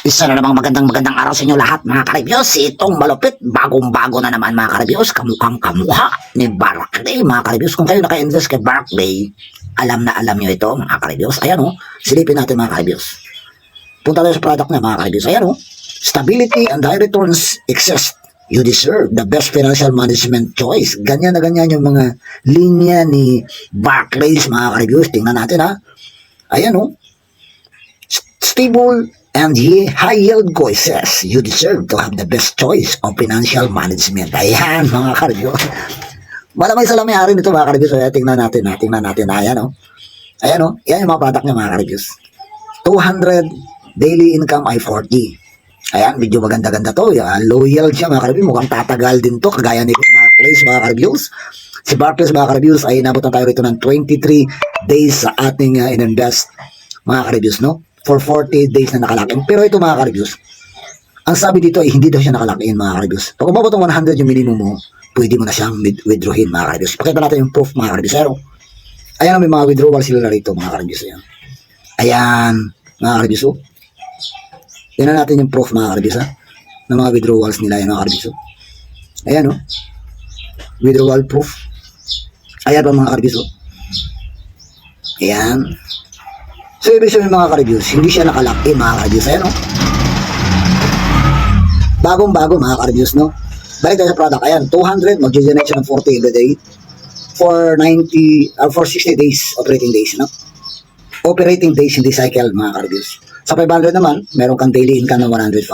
Isa na namang magandang araw sa inyo lahat mga ka-reviews. Itong malupit, bagong-bago na naman mga ka-reviews. Kamukhang kamuha ni Barclay mga ka-reviews. Kung kayo naka-invest kay Barclay, alam na alam nyo ito mga ka-reviews. Ayan o, silipin natin mga ka-reviews. Punta tayo sa product na mga ka-reviews. Ayan o, stability and high returns exist. You deserve the best financial management choice. Ganyan na ganyan yung mga linya ni Barclay mga ka-reviews. Tingnan natin ha. Ayan o, stable and high yield choices. You deserve to have the best choice of financial management. Ayan, mga ka-reviews. Malamang sa lamay-ari nito, mga ka-reviews. Ayan, tingnan natin. Ayan, o. Ayan, o. Yan yung mga product niya, mga ka-reviews. 200, daily income ay 40. Ayan, medyo maganda-ganda to. Yan, low yield siya, mga ka-reviews. Mukhang tatagal din to, kagaya ni Barclays, mga ka-reviews. Si Barclays, mga ka-reviews, ay inabot na tayo rito ng 23 days sa ating in-invest, mga ka-reviews, no? For 40 days na nakalakin. Pero ito mga ka-reviews, ang sabi dito ay hindi daw siya nakalakin mga ka-reviews. Pag umabot ng 100 yung minimum mo, pwede mo na siyang withdrawin mga ka-reviews. Pakita natin yung proof mga ka-reviews. Ayan, may mga withdrawal sila rito mga ka-reviews. Ayan, mga ka-reviews. Tingnan natin yung proof mga ka-reviews ng mga withdrawals nila yan mga ka-reviews. Ayan o, withdrawal proof. Ayan pa mga ka-reviews. Ayan. So, ibig sabihin mga ka-reviews, hindi siya nakalock in mga ka-reviews. Ayan, no? Bagong-bago mga ka-reviews, no? Balik tayo sa product. Ayan, 200, mag-generate siya ng 40 every day for 60 days, operating days, no? Operating days in the cycle, mga ka-reviews. Sa 500 naman, meron kang daily income ng 105.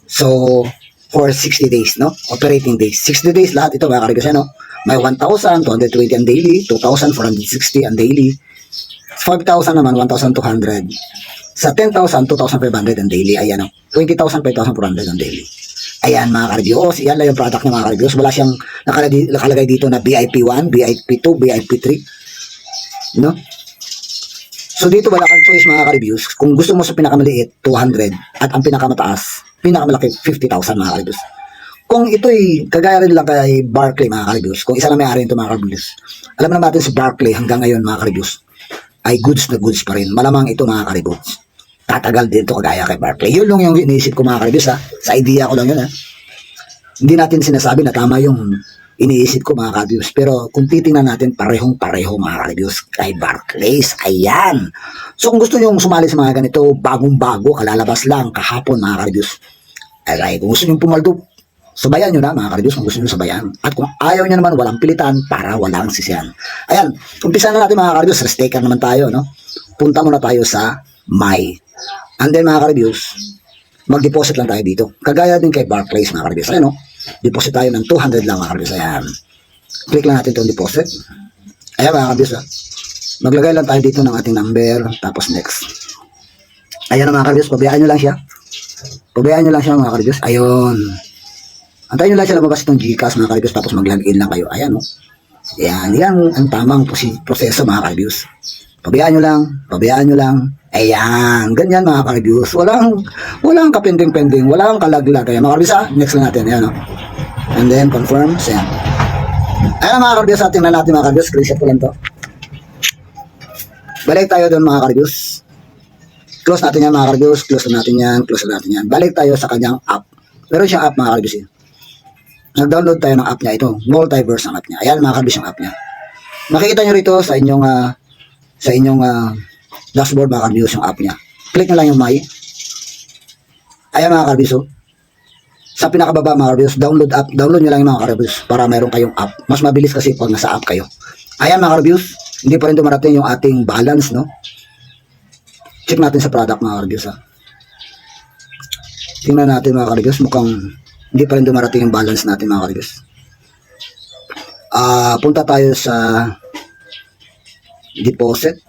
So, for 60 days, no? Operating days. 60 days lahat ito, mga ka-reviews, no? May 1,220 ang daily, 2,460 ang daily, 5,000 naman, 1,200. Sa 10,000, 2,500 ang daily. Ayan o. 20,000, 5,400 ang daily. Ayan mga ka-reviews. Yan lang yung product ng mga ka-reviews. Wala siyang nakalagay dito na VIP1, VIP2, VIP3. No? So dito wala kang choice mga ka-reviews. Kung gusto mo sa pinakamaliit, 200. At ang pinakamalaki, 50,000 mga ka-reviews. Kung ito'y kagaya rin lang kay Barclay mga ka-reviews. Kung isa na may-ari ito mga ka-reviews. Alam naman natin si Barclay hanggang ngayon mga ka-reviews ay goods na goods pa rin. Malamang ito mga ka-reviews. Tatagal din ito kagaya kay Barclay. Yun lang yung iniisip ko mga ka-reviews Sa idea ko lang yun Hindi natin sinasabi na tama yung iniisip ko mga ka-reviews. Pero kung titingnan natin parehong-pareho mga ka-reviews kay Barclays. Ayan. So kung gusto nyo sumali sa mga ganito, bagong-bago, kalalabas lang kahapon mga ka-reviews. Alright, kung gusto nyo pumaldo, sabayan nyo na mga ka-reviews kung gusto nyo sabayan. At kung ayaw nyo naman, walang pilitan para walang sisiyan. Ayan, umpisa na natin mga ka-reviews. Risk taker naman tayo, no? Punta muna tayo sa My. And then mga ka-reviews, mag-deposit lang tayo dito. Kagaya din kay Barclays mga ka-reviews. Ayan, no? Deposit tayo ng 200 lang mga ka-reviews. Ayan. Click lang natin itong deposit. Ayan mga ka-reviews. Maglagay lang tayo dito ng ating number. Tapos next. Ayan na mga ka-reviews. Pabayaan nyo lang siya. Pabayaan nyo lang siya mga ka-reviews. Ayun. Antayin nyo lang siya lumabas itong Gcash mga ka-reviews tapos mag-login lang kayo. Ayan o. Yan ang tamang proseso mga ka-reviews. Pabayaan nyo lang. Ayan. Ganyan mga ka-reviews. Walang kapending-pending. Walang kalaglag. Kaya mga ka-reviews next lang natin. Ayan o. And then confirm. Send. Ayan mga ka-reviews. Tingnan natin mga ka-reviews. Screenshot ko lang to. Balik tayo doon mga ka-reviews. Close natin yan mga ka-reviews. Close natin yan. Balik tayo sa kanyang app. Meron siyang app mga ka-reviews. Nag-download tayo ng app niya. Ito, Multiverse ang app niya. Ayan mga ka-reviews yung app niya. Makikita nyo rito sa inyong dashboard mga ka-reviews yung app niya. Click nyo lang yung My. Ayan mga ka-reviews. Sa pinakababa mga ka-reviews, download app. Download nyo lang yung mga ka-reviews para mayroon kayong app. Mas mabilis kasi pag nasa app kayo. Ayan mga ka-reviews. Hindi pa rin dumarating yung ating balance, no? Check natin sa product mga ka-reviews, Tingnan natin mga ka-reviews. Mukhang hindi pa rin dumarating yung balance natin mga ka-reviews. Punta tayo sa deposit.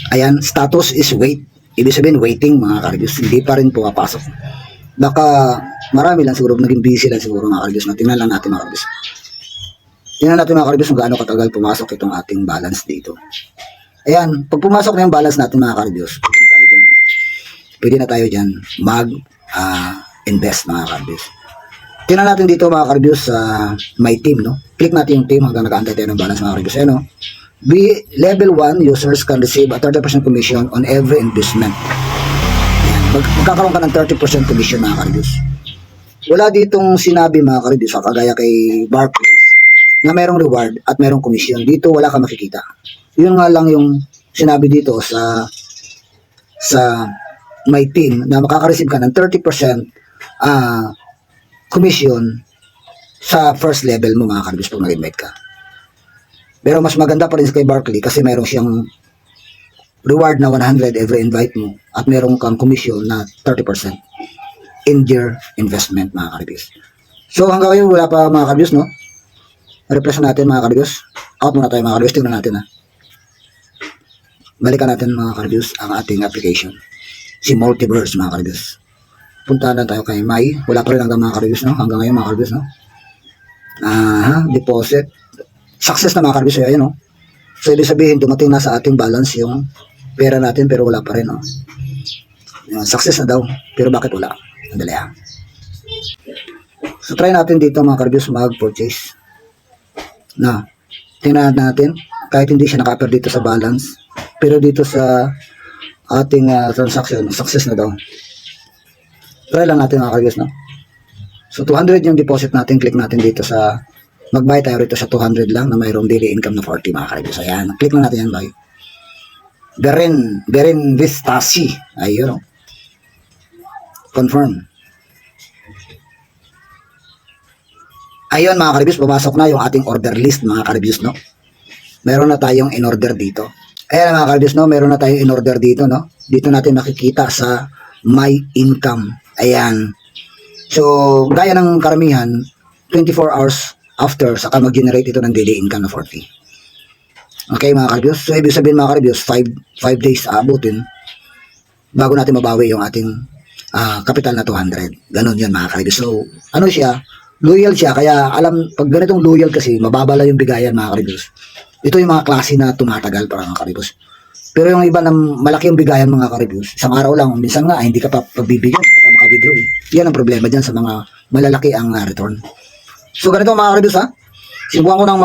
Ayan, status is wait. Ibig sabihin waiting mga ka-reviews. Hindi pa rin pumapasok. Baka marami lang siguro, naging busy lang siguro mga ka-reviews. Tingnan lang natin mga ka-reviews. Tingnan natin mga ka-reviews kung gaano katagal pumasok itong ating balance dito. Ayan, pag pumasok na yung balance natin mga ka-reviews, pwede na tayo dyan invest mga ka-reviews. Tingnan natin dito mga ka-reviews sa My Team, no? Click natin yung team hanggang nag-aantay tayo ng balance mga ka-reviews. Ayan, no? Level 1 users can receive a 30% commission on every investment. Ayan. magkakaroon ka ng 30% commission mga ka-reviews. Wala ditong sinabi mga ka-reviews, kagaya kay Barclays, na merong reward at merong commission. Dito wala ka makikita. Yun nga lang yung sinabi dito sa my team na makaka-receive ka ng 30% commission sa first level mo mga ka-reviews pag nag-invite ka. Pero mas maganda pa rin kay Barclays kasi mayroon siyang reward na 100 every invite mo at meron kang commission na 30% in your investment mga ka-reviews. So hanggang ngayon wala pa mga ka-reviews, no? Refresh natin mga ka-reviews. Out muna tayo mga ka-reviews. Tingnan natin ha. Balikan natin mga ka-reviews ang ating application. Si Multiverse mga ka-reviews. Puntahan na tayo kay May. Wala pa rin hanggang mga ka-reviews, no? Hanggang ngayon mga ka-reviews, no? Deposit. Success na mga ka-reviews. Ayun, no? So ibig sabihin dumating na sa ating balance yung pera natin pero wala pa rin, no? Success na daw. Pero bakit wala? Andali ha. So try natin dito mga ka-reviews mag-purchase. Na, tingnan natin kahit hindi siya naka-appear dito sa balance pero dito sa ating transaction, success na daw. Try lang natin mga ka-reviews, no? So 200 yung deposit natin, click natin dito sa mag-buy tayo rito sa 200 lang na mayroong daily income na 40 mga ka-reviews. Ayan, click lang natin yan, buy. Berin Vistasi. Ayun, no? Confirm. Ayun mga ka-reviews, pumasok na yung ating order list mga ka-reviews, no? Meron na tayong in-order dito. Ayan mga ka-reviews, no? Meron na tayong in-order dito, no? Dito natin makikita sa my income. Ayan. So, gaya ng karamihan, 24 hours after, saka mag-generate ito ng daily income na 40. Okay mga ka-reviews? So, ibig sabihin mga ka-reviews, 5 days aabutin bago natin mabawi yung ating capital na 200. Ganon yun mga ka-reviews. So, ano siya? Loyal siya. Kaya alam, pag ganitong loyal kasi, mababala yung bigayan mga ka-reviews. Ito yung mga klase na tumatagal para mga ka-reviews. Pero yung iba na malaki yung bigayan mga ka-reviews, isang araw lang, minsan nga, hindi ka pa pagbibigyan, hindi ka maka-withdraw. Yan ang problema dyan sa mga malalaki ang return. So, ganito mga ka-reviews ha. Sinubukan ko nang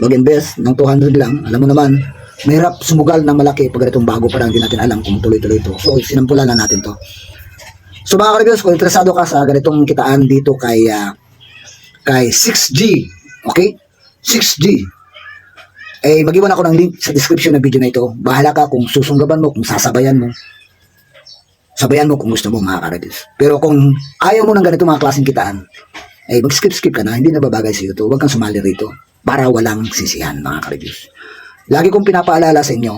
mag-invest ng 200 lang. Alam mo naman, mahirap sumugal ng malaki pag ganitong bago pa lang, hindi natin alam kung tuloy-tuloy ito. So, sinampulan na natin to. So mga ka-reviews, kung interesado ka sa ganitong kitaan dito kay 6G, okay? 6G. Eh, mag-iwan ako ng link sa description ng video na ito. Bahala ka kung susunggaban mo, kung sasabayan mo. Sabayan mo kung gusto mo mga ka-reviews. Pero kung ayaw mo ng ganitong mga klaseng kitaan, eh mag-skip ka na, hindi na babagay sa iyo to. Huwag kang sumali rito para walang sisihan mga ka-reviews. Lagi kong pinapaalala sa inyo,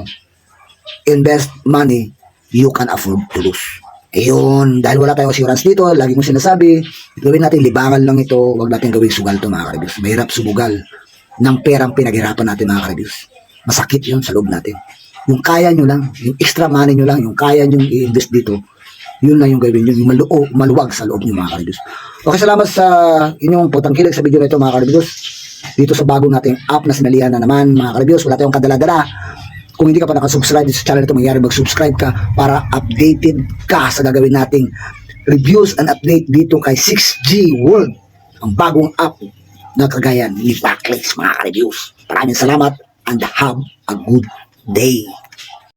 invest money you can afford to lose. Ayun, dahil wala tayong assurance dito, lagi kong sinasabi, gawin natin libangan lang ito, wag natin gawing sugal to mga ka-reviews. Mahirap sumugal ng perang pinaghirapan natin mga ka-reviews. Masakit yun sa loob natin. Yung kaya nyo lang, yung extra money nyo lang, yung kaya nyo i-invest dito, yun lang yung gawin nyo, yung maluwag sa loob nyo mga ka-reviews. Okay, salamat sa inyong pagtangkilik sa video na ito mga ka-reviews. Dito sa bagong nating app na sinalihan na naman mga ka-reviews, wala tayong kadala-dala. Kung hindi ka pa nakasubscribe sa channel ito, mangyari mag-subscribe ka para updated ka sa gagawin nating reviews and update dito kay 6G World, ang bagong app na kagaya ni Barclays mga ka-reviews. Maraming salamat and have a good day.